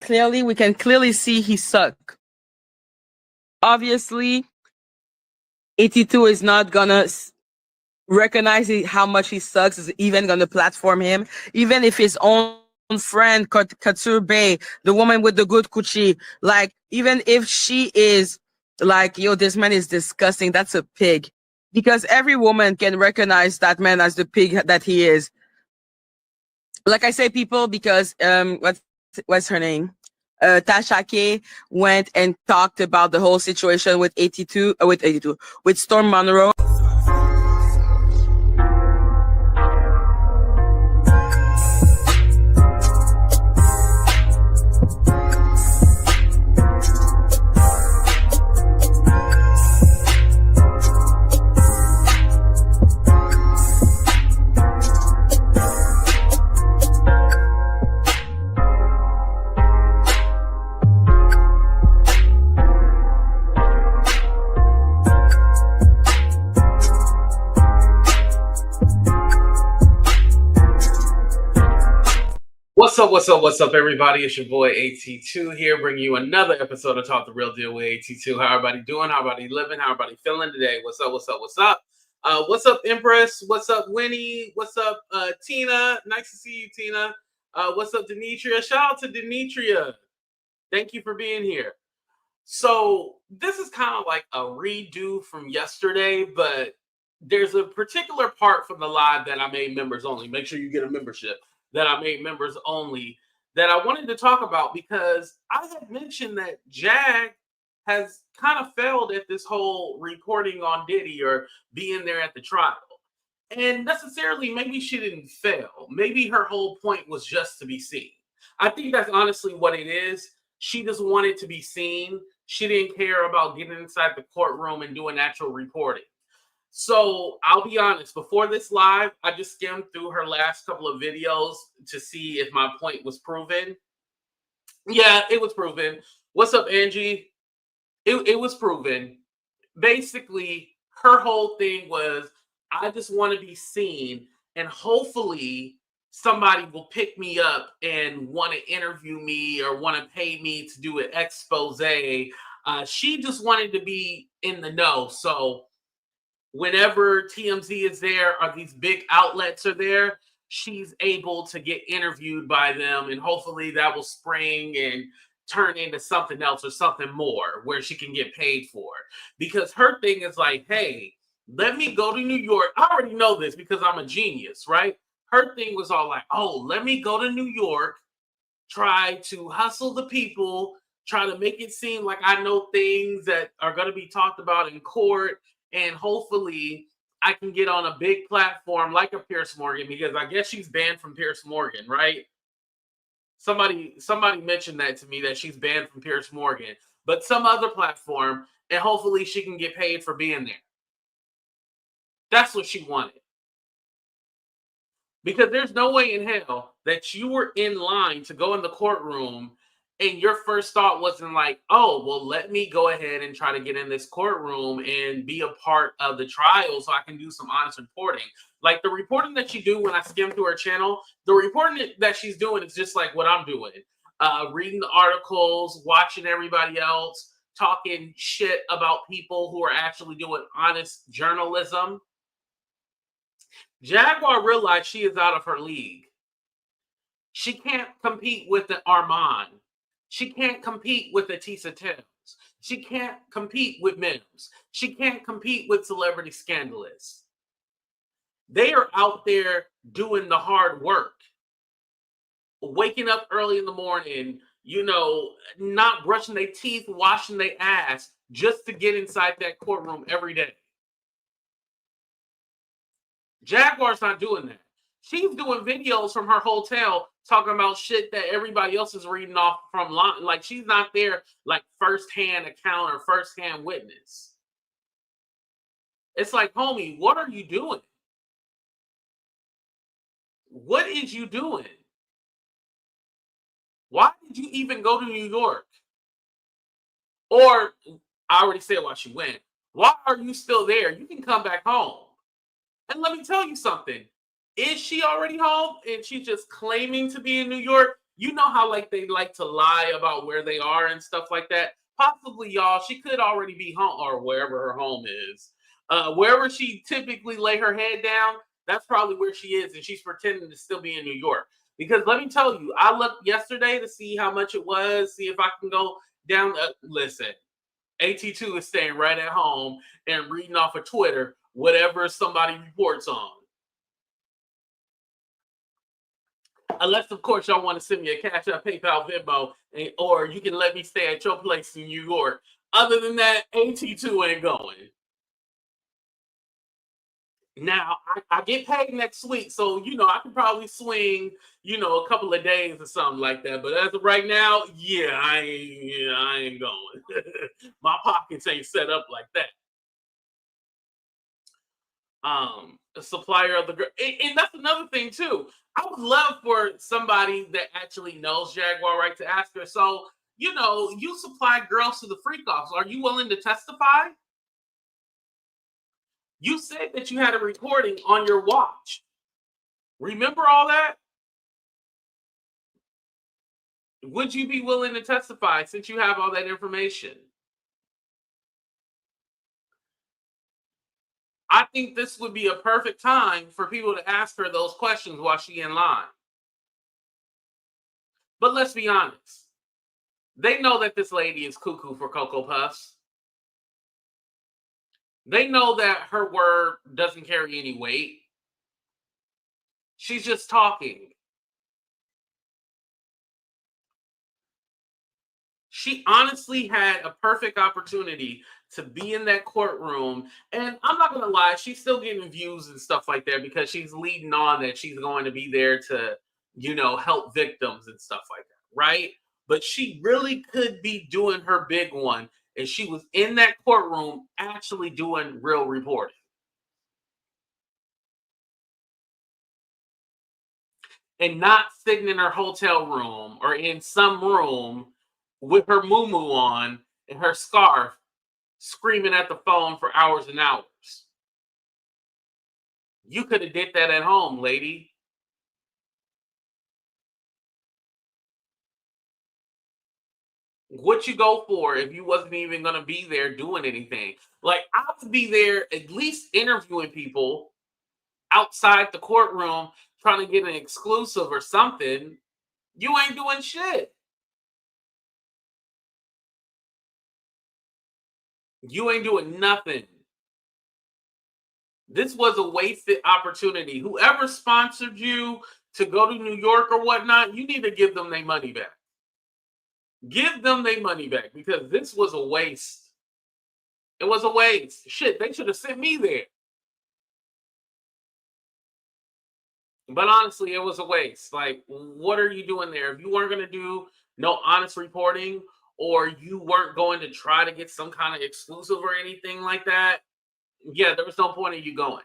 we can clearly see he suck. Obviously, 82 is not gonna recognize how much he sucks, is even gonna platform him, even if his own friend Couture Bay, the woman with the good coochie, like even if she is like, yo, this man is disgusting, that's a pig. Because every woman can recognize that man as the pig that he is. Like I say people because what's her name? Tasha K went and talked about the whole situation with 82 with Storm Monroe. What's up, everybody? It's your boy AT2 here, bringing you another episode of Talk the Real Deal with AT2. How everybody doing? How everybody living? How everybody feeling today? What's up? What's up, Empress? What's up, Winnie? What's up, Tina? Nice to see you, Tina. What's up, Denitria? Shout out to Denitria. Thank you for being here. So this is kind of like a redo from yesterday, but there's a particular part from the live that I made members only. Make sure you get a membership. That I made members only that I wanted to talk about because I had mentioned that Jag has kind of failed at this whole reporting on Diddy or being there at the trial. And necessarily, maybe she didn't fail. Maybe her whole point was just to be seen. I think that's honestly what it is. She just wanted to be seen. She didn't care about getting inside the courtroom and doing actual reporting. So I'll be honest, before this live, I just skimmed through her last couple of videos to see if my point was proven. Yeah, it was proven. What's up, Angie? It was proven. Basically, her whole thing was, I just want to be seen, and hopefully somebody will pick me up and want to interview me or want to pay me to do an expose. She just wanted to be in the know. So whenever TMZ is there or these big outlets are there, she's able to get interviewed by them, and hopefully that will spring and turn into something else or something more where she can get paid for. Because her thing is like, hey, let me go to New York. I already know this because I'm a genius, right? Her thing was all like, oh, let me go to New York, try to hustle the people, try to make it seem like I know things that are going to be talked about in court. And hopefully I can get on a big platform like a Piers Morgan, because I guess she's banned from Piers Morgan, right? Somebody mentioned that to me, that she's banned from Piers Morgan, but some other platform, and hopefully she can get paid for being there. That's what she wanted. Because there's no way in hell that you were in line to go in the courtroom and your first thought wasn't like, oh, well, let me go ahead and try to get in this courtroom and be a part of the trial so I can do some honest reporting. Like the reporting that she do when I skim through her channel, the reporting that she's doing is just like what I'm doing. Reading the articles, watching everybody else, talking shit about people who are actually doing honest journalism. Jaguar realized she is out of her league. She can't compete with the Armand. She can't compete with the Tisa Tells. She can't compete with Mims. She can't compete with Celebrity Scandalous. They are out there doing the hard work. Waking up early in the morning, not brushing their teeth, washing their ass, just to get inside that courtroom every day. Jaguar's not doing that. She's doing videos from her hotel talking about shit that everybody else is reading off from line. Like, she's not there like firsthand account or firsthand witness. It's like, homie, what are you doing? What is you doing? Why did you even go to New York? Or, I already said why she went. Why are you still there? You can come back home. And let me tell you something. Is she already home and she's just claiming to be in New York? You know how like they like to lie about where they are and stuff like that. Possibly, y'all, she could already be home or wherever her home is. Wherever she typically lay her head down, that's probably where she is, and she's pretending to still be in New York. Because let me tell you, I looked yesterday to see how much it was, see if I can go down. Listen, AT2 is staying right at home and reading off of Twitter whatever somebody reports on. Unless, of course, y'all want to send me a Cash App, PayPal, Venmo, or you can let me stay at your place in New York. Other than that, AT2 ain't going. Now, I get paid next week, so, I can probably swing, a couple of days or something like that. But as of right now, yeah, I ain't going. My pockets ain't set up like that. A supplier of the girl, and that's another thing too. I would love for somebody that actually knows Jaguar Wright to ask her. So, you supply girls to the freak offs. Are you willing to testify? You said that you had a recording on your watch. Remember all that? Would you be willing to testify since you have all that information? I think this would be a perfect time for people to ask her those questions while she's in line. But let's be honest. They know that this lady is cuckoo for Cocoa Puffs. They know that her word doesn't carry any weight. She's just talking. She honestly had a perfect opportunity to be in that courtroom. And I'm not going to lie, she's still getting views and stuff like that because she's leading on that she's going to be there to, help victims and stuff like that, right? But she really could be doing her big one if she was in that courtroom actually doing real reporting. And not sitting in her hotel room or in some room with her muumuu on and her scarf screaming at the phone for hours and hours. You could have did that at home, lady. What you go for if you wasn't even going to be there doing anything? Like, I would be there at least interviewing people outside the courtroom trying to get an exclusive or something. You ain't doing shit. You ain't doing nothing. This was a wasted opportunity. Whoever sponsored you to go to New York or whatnot, you need to give them their money back. Give them their money back because this was a waste. It was a waste. Shit, they should have sent me there. But honestly, it was a waste. Like, what are you doing there? If you weren't going to do no honest reporting or you weren't going to try to get some kind of exclusive or anything like that, yeah, there was no point in you going.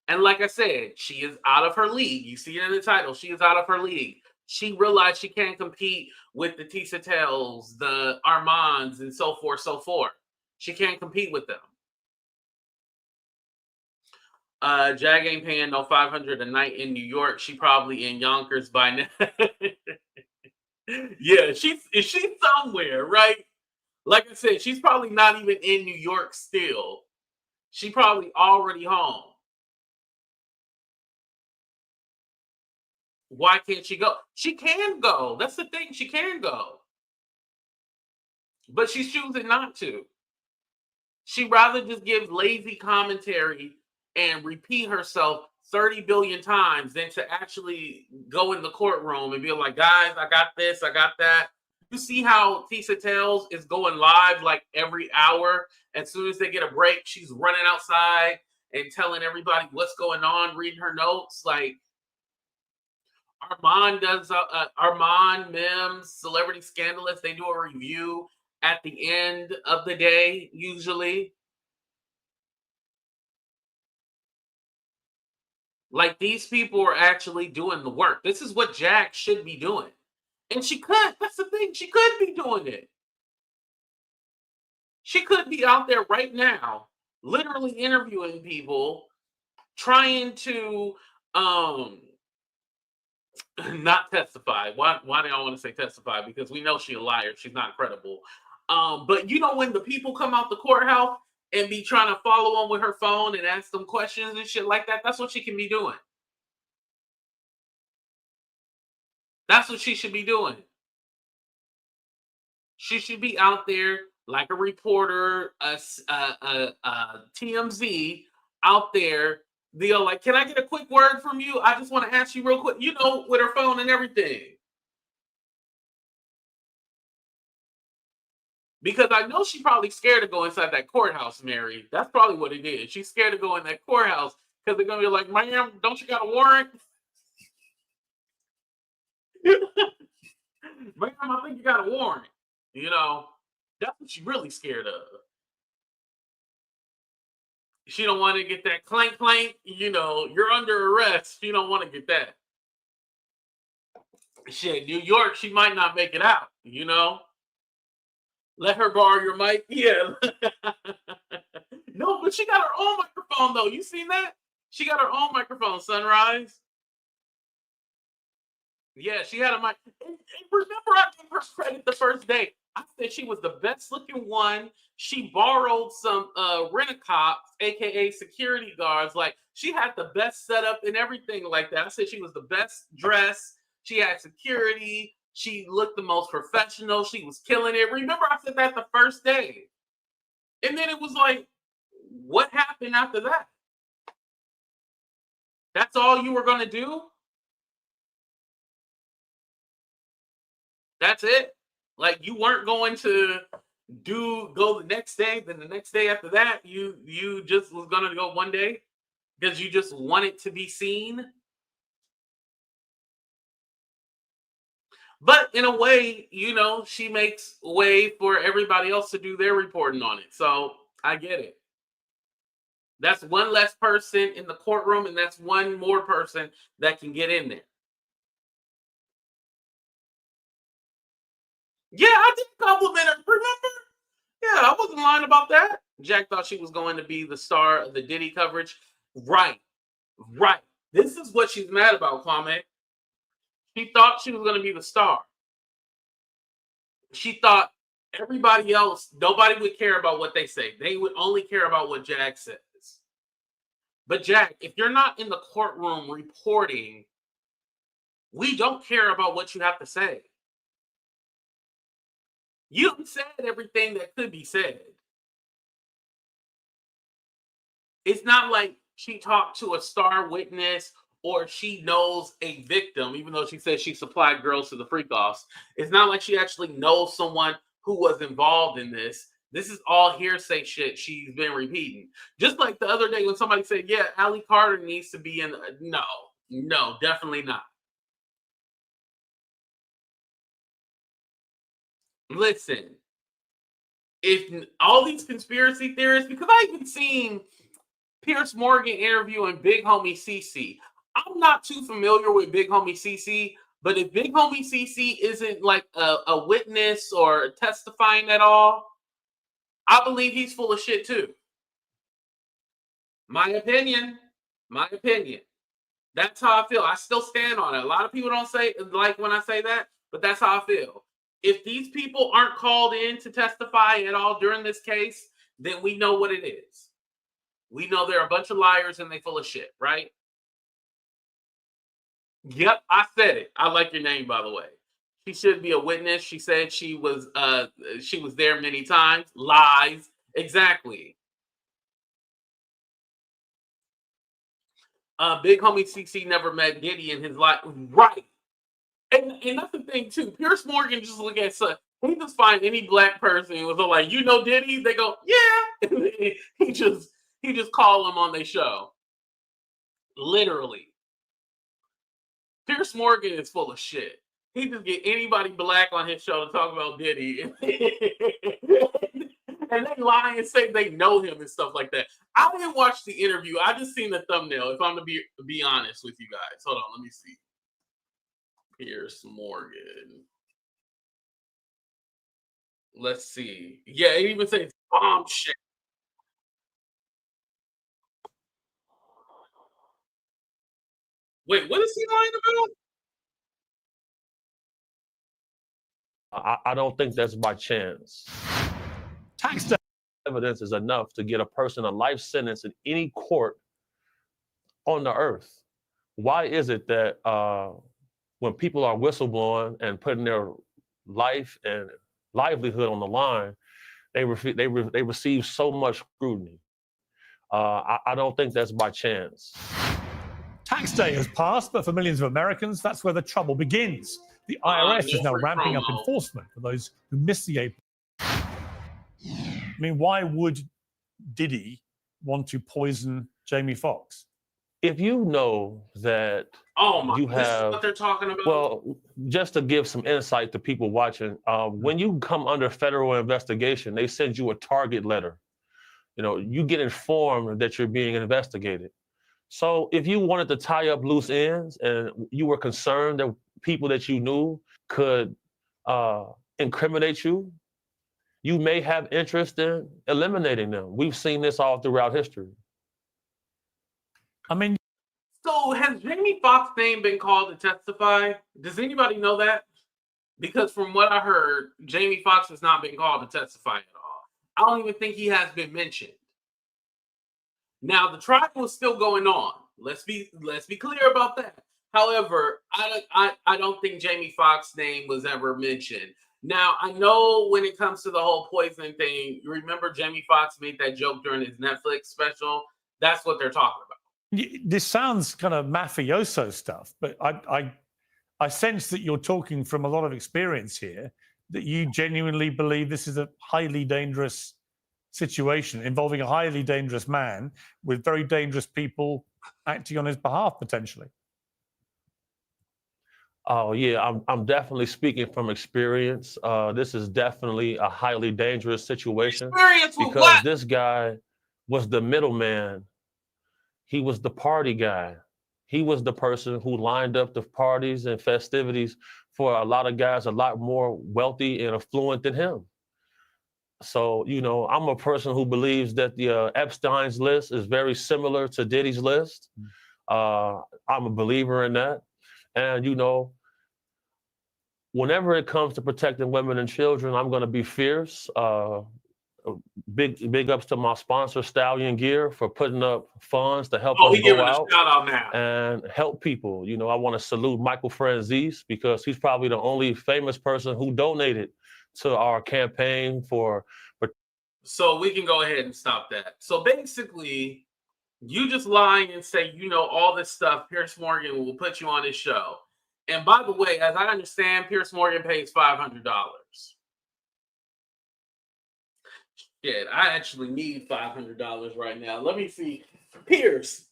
And like I said, she is out of her league. You see it in the title. She is out of her league. She realized she can't compete with the Tisa Tells, the Armands, and so forth, so forth. She can't compete with them. Jag ain't paying no $500 a night in New York. She probably in Yonkers by now. Yeah, she's somewhere, right? Like I said, she's probably not even in New York still. She probably already home. Why can't she go? She can go. That's the thing. She can go. But she's choosing not to. She'd rather just give lazy commentary and repeat herself 30 billion times than to actually go in the courtroom and be like, guys, I got this, I got that. You see how Tisa Tells is going live like every hour. As soon as they get a break, she's running outside and telling everybody what's going on, reading her notes. Like, Armand does Armand, Mims, Celebrity Scandalous. They do a review at the end of the day, usually. Like, these people are actually doing the work. This is what Jack should be doing. And she could. That's the thing. She could be doing it. She could be out there right now, literally interviewing people, trying to Not testify. Why do y'all want to say testify? Because we know she's a liar. She's not credible. But you know when the people come out the courthouse and be trying to follow them with her phone and ask them questions and shit like that, that's what she can be doing. That's what she should be doing. She should be out there like a reporter, TMZ out there. They'll like, can I get a quick word from you? I just want to ask you real quick. You know, with her phone and everything. Because I know she's probably scared to go inside that courthouse, Mary. That's probably what it is. She's scared to go in that courthouse because they're gonna be like, "Ma'am, don't you got a warrant?" "Ma'am, I think you got a warrant." You know, that's what she's really scared of. She don't want to get that clank clank. You know, you're under arrest. She don't want to get that. Shit, New York, she might not make it out. You know, let her borrow your mic. Yeah. No, but she got her own microphone though. You seen that? She got her own microphone, Sunrise. Yeah, she had a mic. And remember, I gave her credit the first day. I said she was the best looking one. She borrowed some rent-a-cops, aka security guards. Like she had the best setup and everything like that. I said she was the best dressed. She had security. She looked the most professional. She was killing it. Remember, I said that the first day. And then it was like, what happened after that? That's all you were gonna do? That's it? Like you weren't going to go the next day, then the next day after that, you just was gonna go one day because you just wanted to be seen. But in a way, you know, she makes way for everybody else to do their reporting on it. So I get it. That's one less person in the courtroom, and that's one more person that can get in there. Yeah, I did compliment her. Remember? Yeah, I wasn't lying about that. Jack thought she was going to be the star of the Diddy coverage. Right, right. This is what she's mad about, Kwame. She thought she was going to be the star. She thought everybody else, nobody would care about what they say. They would only care about what Jack says. But Jack, if you're not in the courtroom reporting, we don't care about what you have to say. You haven't said everything that could be said. It's not like she talked to a star witness or she knows a victim, even though she says she supplied girls to the freak offs. It's not like she actually knows someone who was involved in this. This is all hearsay shit she's been repeating. Just like the other day when somebody said, yeah, Allie Carter needs to be in. No, no, definitely not. Listen, if all these conspiracy theorists, because I even seen Pierce Morgan interviewing Big Homie CC. I'm not too familiar with Big Homie CC, but if Big Homie CC isn't like a witness or testifying at all, I believe he's full of shit too. My opinion. My opinion. That's how I feel. I still stand on it. A lot of people don't say like when I say that, but that's how I feel. If these people aren't called in to testify at all during this case, then we know what it is. We know they're a bunch of liars and they full of shit, right? Yep, I said it. I like your name, by the way. She should be a witness. She said she was there many times. Lies. Exactly. Big homie CC never met Diddy in his life. Right. And that's the thing too. Pierce Morgan just look at he just find any black person who was like, you know Diddy? They go, yeah. he just he just call them on their show. Literally. Pierce Morgan is full of shit. He just get anybody black on his show to talk about Diddy, and they lie and say they know him and stuff like that. I didn't watch the interview. I just seen the thumbnail. If I'm to be honest with you guys, hold on, let me see. Pierce Morgan. Let's see. Yeah, it even says bomb shit. Wait, what is he lying about? I don't think that's by chance. Tax evidence is enough to get a person a life sentence in any court on the earth. Why is it that when people are whistleblowing and putting their life and livelihood on the line, they receive so much scrutiny? I don't think that's by chance. Tax day has passed, but for millions of Americans, that's where the trouble begins. The IRS is now ramping up enforcement for those who miss the April. I mean, why would Diddy want to poison Jamie Foxx? If you know that you have, this is what they're talking about. Well, just to give some insight to people watching, when you come under federal investigation, they send you a target letter. You know, you get informed that you're being investigated. So if you wanted to tie up loose ends and you were concerned that people that you knew could incriminate you, you may have interest in eliminating them. We've seen this all throughout history. I mean, so has Jamie Foxx's name been called to testify? Does anybody know that? Because from what I heard, Jamie Foxx has not been called to testify at all. I don't even think he has been mentioned. Now the trial is still going on. Let's be clear about that. However, I don't think Jamie Foxx's name was ever mentioned. Now, I know when it comes to the whole poison thing, you remember Jamie Foxx made that joke during his Netflix special? That's what they're talking about. This sounds kind of mafioso stuff, but I sense that you're talking from a lot of experience here, that you genuinely believe this is a highly dangerous situation involving a highly dangerous man with very dangerous people acting on his behalf, potentially. Oh yeah, I'm definitely speaking from experience. This is definitely a highly dangerous situation because this guy was the middleman. He was the party guy. He was the person who lined up the parties and festivities for a lot of guys a lot more wealthy and affluent than him. So, you know, I'm a person who believes that the Epstein's list is very similar to Diddy's list. I'm a believer in that. And, you know, whenever it comes to protecting women and children, I'm going to be fierce. Big ups to my sponsor, Stallion Gear, for putting up funds to help us go out and help people. You know, I want to salute Michael Franzese because he's probably the only famous person who donated to our campaign for. So we can go ahead and stop that. So basically, you just lying and say, you know, all this stuff, Piers Morgan will put you on his show. And by the way, as I understand, Piers Morgan pays $500. Shit, I actually need $500 right now. Let me see. Piers.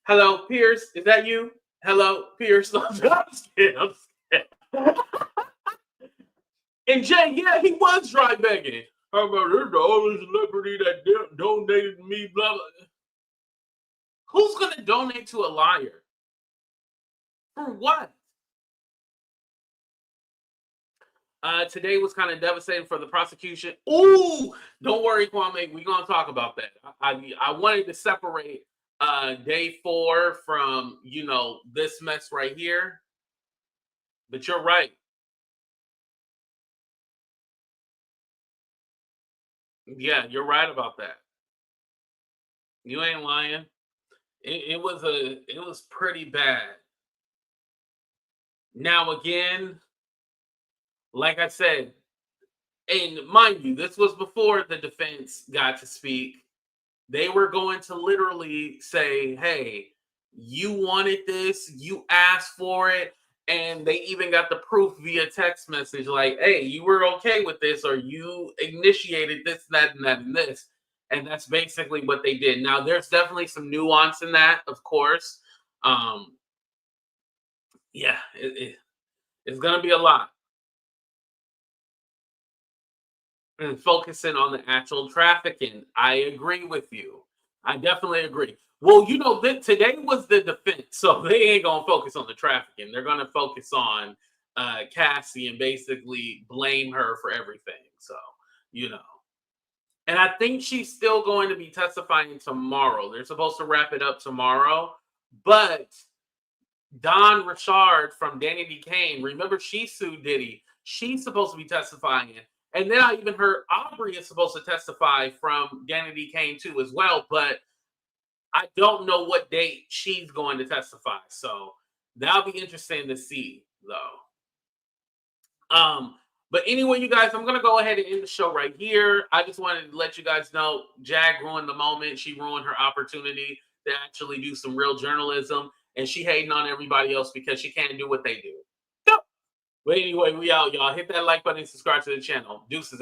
Hello, Piers. Is that you? Hello, Piers. I'm scared. And Jay, yeah, he was dry begging. How about there's the only celebrity that donated me, blah, blah. Who's going to donate to a liar? For what? Today was kind of devastating for the prosecution. Ooh, don't worry, Kwame. We're going to talk about that. I wanted to separate day 4 from, you know, this mess right here. But you're right. Yeah, you're right about that. You ain't lying. It was pretty bad. Now again, like I said, and mind you, this was before the defense got to speak. They were going to literally say, hey, you wanted this, you asked for it, and they even got the proof via text message like, hey, you were okay with this, or you initiated this, that, and that, and this. And that's basically what they did. Now, there's definitely some nuance in that, of course. Yeah, it's going to be a lot. And focusing on the actual trafficking. I agree with you. I definitely agree. Well, you know, today was the defense, so they ain't going to focus on the trafficking. They're going to focus on Cassie and basically blame her for everything. So, you know. And I think she's still going to be testifying tomorrow. They're supposed to wrap it up tomorrow. But Don Richard from Danny D. Kane. Remember, she sued Diddy. She's supposed to be testifying. And then I even heard Aubrey is supposed to testify from Danny D. Kane too as well. But I don't know what date she's going to testify. So that'll be interesting to see, though. But anyway, you guys, I'm going to go ahead and end the show right here. I just wanted to let you guys know Jag ruined the moment. She ruined her opportunity to actually do some real journalism. And she hating on everybody else because she can't do what they do. So, but anyway, we out, y'all. Hit that like button and subscribe to the channel. Deuces.